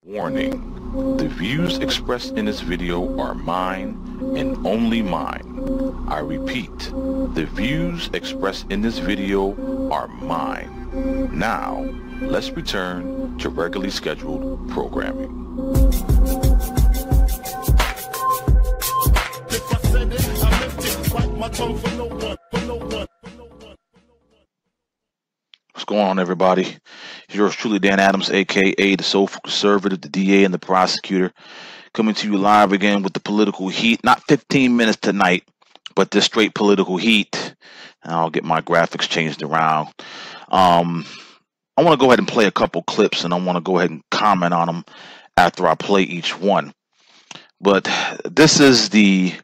Warning. The views expressed in this video are mine and only mine. I repeat, the views expressed in this video are mine. Now, let's return to regularly scheduled programming. What's going on, everybody? It's yours truly, Dan Adams, aka the Soulful Conservative, the DA, and the prosecutor, coming to you live again with the political heat. Not 15 minutes tonight, but this straight political heat. And I'll get my graphics changed around. I want to go ahead and play a couple clips, and I want to go ahead and comment on them after I play each one. But this is the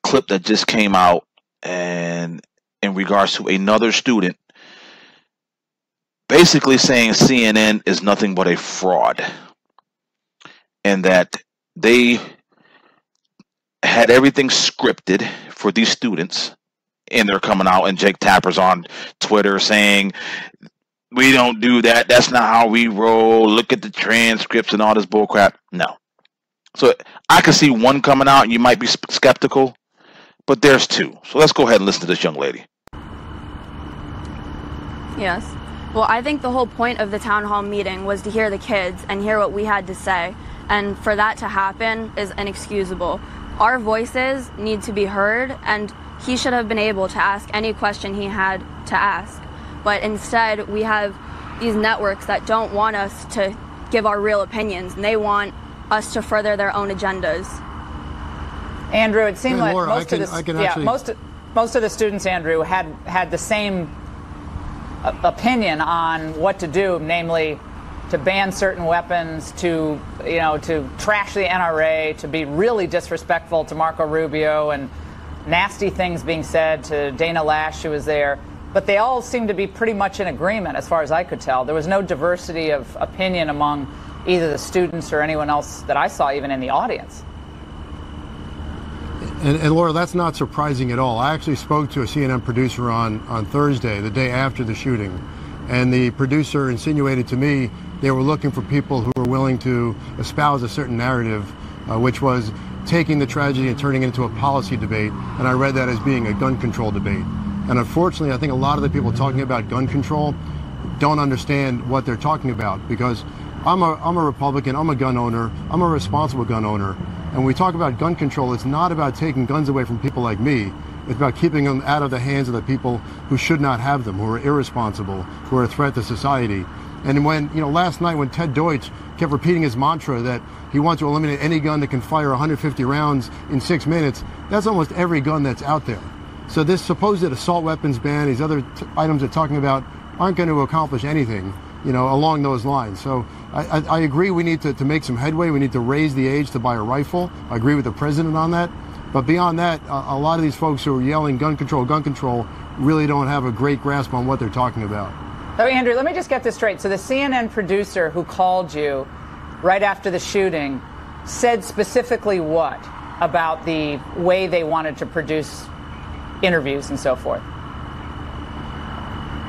clip that just came out, and in regards to another student basically saying CNN is nothing but a fraud, and that they had everything scripted for these students, and they're coming out, and Jake Tapper's on Twitter saying, we don't do that, that's not how we roll, look at the transcripts and all this bullcrap. No. So I can see one coming out, and you might be skeptical, but there's two. So let's go ahead and listen to this young lady. Yes. Well, I think the whole point of the town hall meeting was to hear the kids and hear what we had to say. And for that to happen is inexcusable. Our voices need to be heard, and he should have been able to ask any question he had to ask. But instead, we have these networks that don't want us to give our real opinions, and they want us to further their own agendas. Andrew, it seemed like Laura, most of the students, Andrew, had the same opinion on what to do, namely to ban certain weapons, to trash the NRA, to be really disrespectful to Marco Rubio, and nasty things being said to Dana Lash, who was there. But they all seemed to be pretty much in agreement, as far as I could tell. There was no diversity of opinion among either the students or anyone else that I saw, even in the audience. And Laura, that's not surprising at all. I actually spoke to a CNN producer on Thursday, the day after the shooting, and the producer insinuated to me they were looking for people who were willing to espouse a certain narrative, which was taking the tragedy and turning it into a policy debate, and I read that as being a gun control debate. And unfortunately, I think a lot of the people talking about gun control don't understand what they're talking about, because I'm a Republican, I'm a gun owner, I'm a responsible gun owner. And when we talk about gun control, it's not about taking guns away from people like me. It's about keeping them out of the hands of the people who should not have them, who are irresponsible, who are a threat to society. And when, last night when Ted Deutsch kept repeating his mantra that he wants to eliminate any gun that can fire 150 rounds in 6 minutes, that's almost every gun that's out there. So this supposed assault weapons ban, these other items they're talking about, aren't going to accomplish anything, along those lines. So I agree we need to make some headway. We need to raise the age to buy a rifle. I agree with the president on that. But beyond that, a lot of these folks who are yelling gun control really don't have a great grasp on what they're talking about. So, Andrew, let me just get this straight. So the CNN producer who called you right after the shooting said specifically what about the way they wanted to produce interviews and so forth?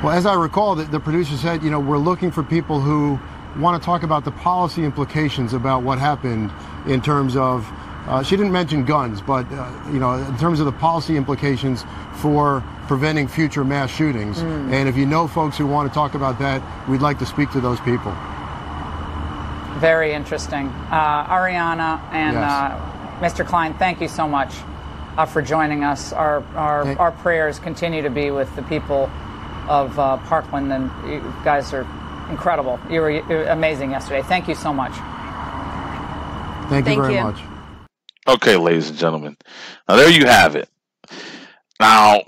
Well, as I recall, the producer said, we're looking for people who want to talk about the policy implications about what happened in terms of, she didn't mention guns, but, in terms of the policy implications for preventing future mass shootings. And if you know folks who want to talk about that, we'd like to speak to those people. Very interesting. Ariana and yes. Mr. Klein, thank you so much for joining us. Our prayers continue to be with the people of Parkland, and you guys are incredible. You were amazing yesterday. Thank you so much. Thank you very much. Okay, ladies and gentlemen. Now, there you have it. Now,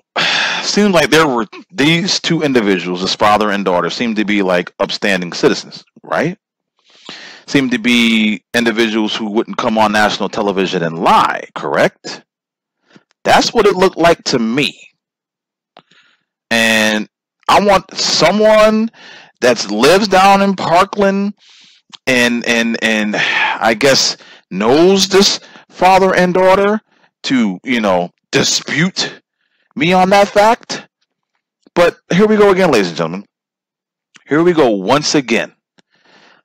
seems like there were these two individuals, this father and daughter, seem to be like upstanding citizens, right? Seem to be individuals who wouldn't come on national television and lie, correct? That's what it looked like to me. And I want someone that lives down in Parkland and I guess knows this father and daughter to, dispute me on that fact. But here we go again, ladies and gentlemen. Here we go once again.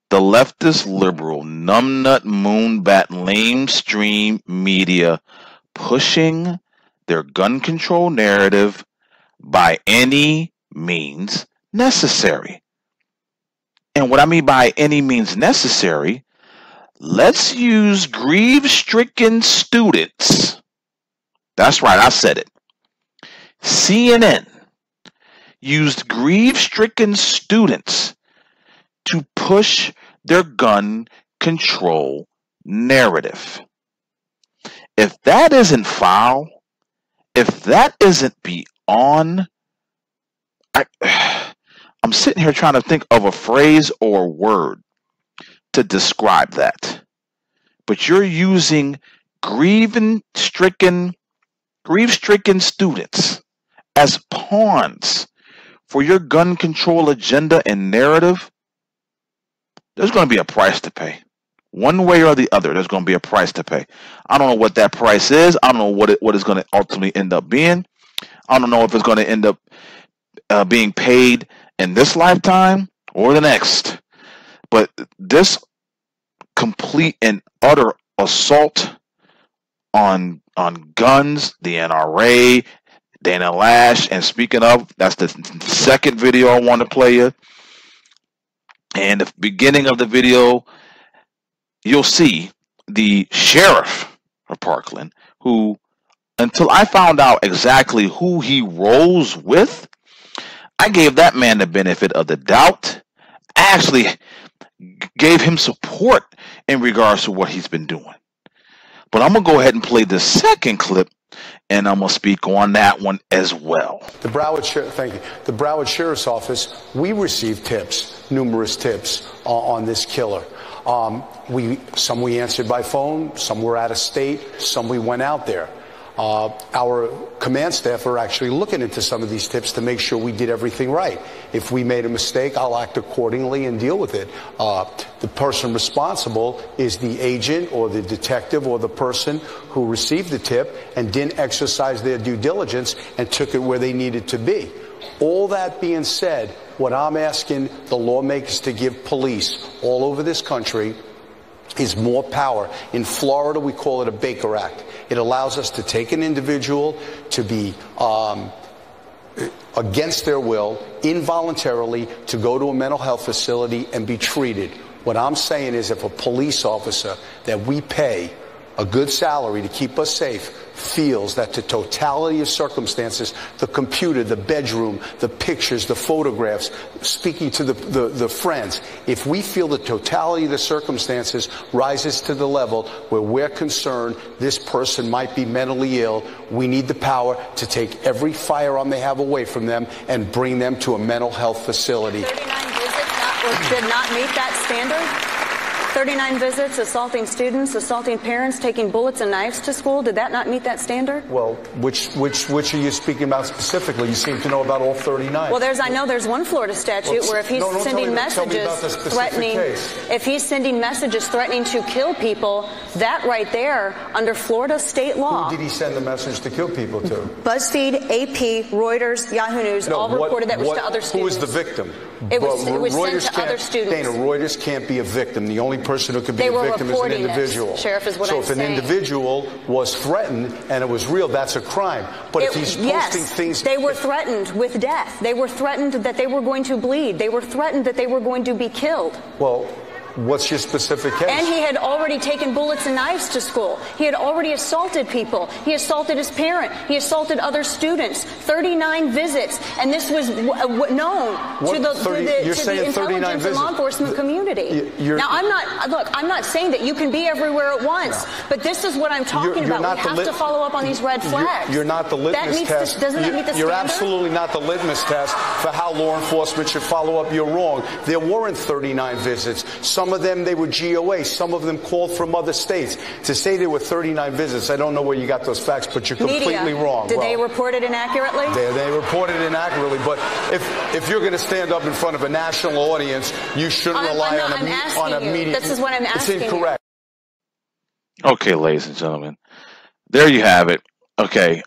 the leftist, liberal, numbnut, moonbat, lamestream media pushing their gun control narrative by any means necessary. And what I mean by any means necessary, let's use grief-stricken students. That's right, I said it. CNN used grief-stricken students to push their gun control narrative. If that isn't foul, if that isn't beyond, I'm sitting here trying to think of a phrase or a word to describe that. But you're using grief-stricken students as pawns for your gun control agenda and narrative. There's going to be a price to pay. One way or the other, there's going to be a price to pay. I don't know what that price is. I don't know what it's going to ultimately end up being. I don't know if it's going to end up being paid in this lifetime or the next. But this complete and utter assault on guns, the NRA, Dana Lash, and speaking of, that's the second video I want to play you. And the beginning of the video, you'll see the sheriff of Parkland, who, until I found out exactly who he rolls with, I gave that man the benefit of the doubt. I actually gave him support in regards to what he's been doing. But I'm going to go ahead and play the second clip, and I'm going to speak on that one as well. The Broward Sheriff's Office, we received tips, numerous tips on this killer. Some we answered by phone, some were out of state, some we went out there. Our command staff are actually looking into some of these tips to make sure we did everything right. If we made a mistake, I'll act accordingly and deal with it. The person responsible is the agent or the detective or the person who received the tip and didn't exercise their due diligence and took it where they needed to be. All that being said, what I'm asking the lawmakers to give police all over this country is more power. In Florida, we call it a Baker Act. It allows us to take an individual to be against their will, involuntarily, to go to a mental health facility and be treated. What I'm saying is if a police officer that we pay a good salary to keep us safe feels that the totality of circumstances, the computer, the bedroom, the pictures, the photographs, speaking to the friends, if we feel the totality of the circumstances rises to the level where we're concerned this person might be mentally ill, we need the power to take every firearm they have away from them and bring them to a mental health facility. 39 visits did not meet that standard? 39 visits, assaulting students, assaulting parents, taking bullets and knives to school. Did that not meet that standard? Well, which are you speaking about specifically? You seem to know about all 39. Well, I know there's one Florida statute where if he's sending messages threatening, if he's sending messages threatening to kill people, that right there, under Florida state law. Who did he send the message to kill people to? BuzzFeed, AP, Reuters, Yahoo News, all reported that was to other students. Who was the victim? It was sent to other students. Dana, Reuters can't be a victim. The only person who could be a victim is an individual. Sheriff, is what I'm saying. So if an individual was threatened and it was real, that's a crime. But if he's posting things... They were threatened with death. They were threatened that they were going to bleed. They were threatened that they were going to be killed. Well, what's your specific case? And he had already taken bullets and knives to school. He had already assaulted people. He assaulted his parent. He assaulted other students. 39 visits. And this was known to the intelligence and law enforcement community. Now, I'm not saying that you can be everywhere at once, but this is what I'm talking about. We have to follow up on these red flags. You're not the litmus test. Doesn't that meet the standard? You're absolutely not the litmus test for how law enforcement should follow up. You're wrong. There weren't 39 visits. Some of them, they were GOA. Some of them called from other states. To say there were 39 visits, I don't know where you got those facts, but you're completely wrong. Did they report it inaccurately? They reported it inaccurately, but if you're going to stand up in front of a national audience, you shouldn't rely on a media. This is what I'm asking. It's incorrect. Okay, ladies and gentlemen, there you have it. Okay,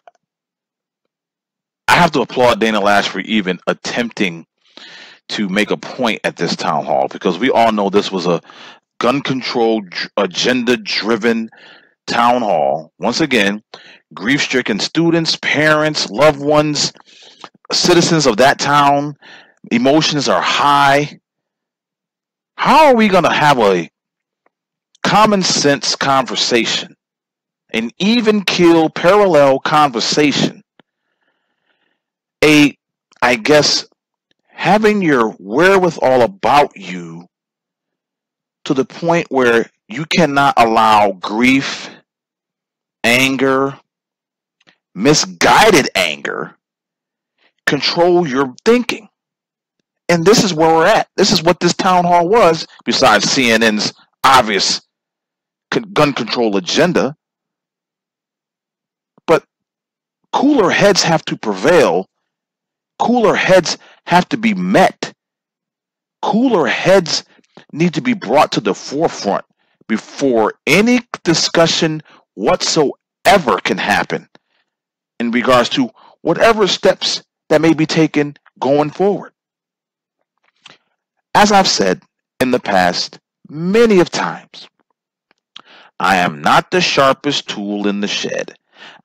I have to applaud Dana Lash for even attempting to make a point at this town hall, because we all know this was a gun control agenda-driven town hall. Once again, grief-stricken students, parents, loved ones, citizens of that town, emotions are high. How are we going to have a common sense conversation, an even keel parallel conversation, I guess, having your wherewithal about you to the point where you cannot allow grief, anger, misguided anger control your thinking? And this is where we're at. This is what this town hall was, besides CNN's obvious gun control agenda. But cooler heads have to prevail. Cooler heads have to be met. Cooler heads need to be brought to the forefront before any discussion whatsoever can happen in regards to whatever steps that may be taken going forward. As I've said in the past many of times, I am not the sharpest tool in the shed.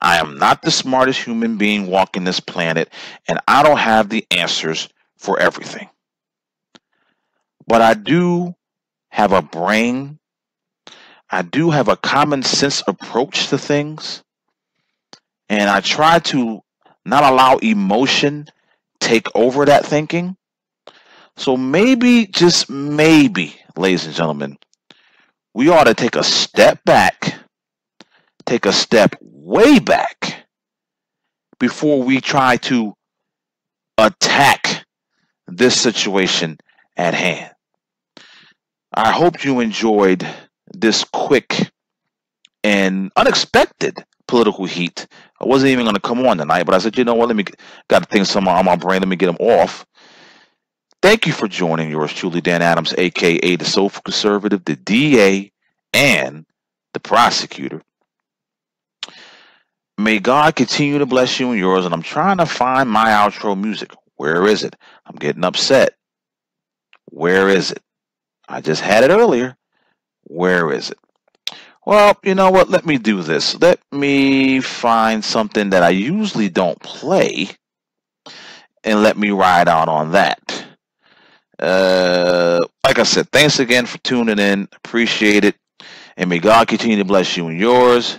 I am not the smartest human being walking this planet, and I don't have the answers for everything. But I do have a brain. I do have a common sense approach to things. And I try to not allow emotion take over that thinking. So maybe, just maybe, ladies and gentlemen, we ought to take a step back, take a step way back before we try to attack this situation at hand. I hope you enjoyed this quick and unexpected political heat. I wasn't even going to come on tonight, but I said, you know what, got things on my brain, let me get them off. Thank you for joining yours truly, Dan Adams, a.k.a. the Soulful Conservative, the DA, and the prosecutor. May God continue to bless you and yours, and I'm trying to find my outro music. Where is it? I'm getting upset. Where is it? I just had it earlier. Where is it? Well, you know what? Let me do this. Let me find something that I usually don't play, and let me ride out on that. Like I said, thanks again for tuning in. Appreciate it. And may God continue to bless you and yours.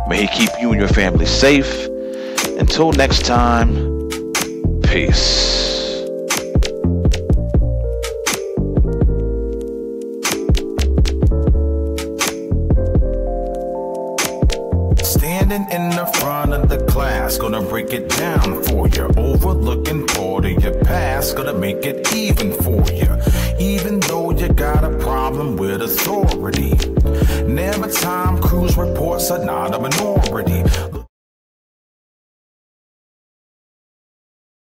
May He keep you and your family safe. Until next time, peace. Standing in the front of the class, gonna break it down for you. Overlooking part of your past, gonna make it even for you. Even though you got a problem with authority, never time cruise reports are not a minority.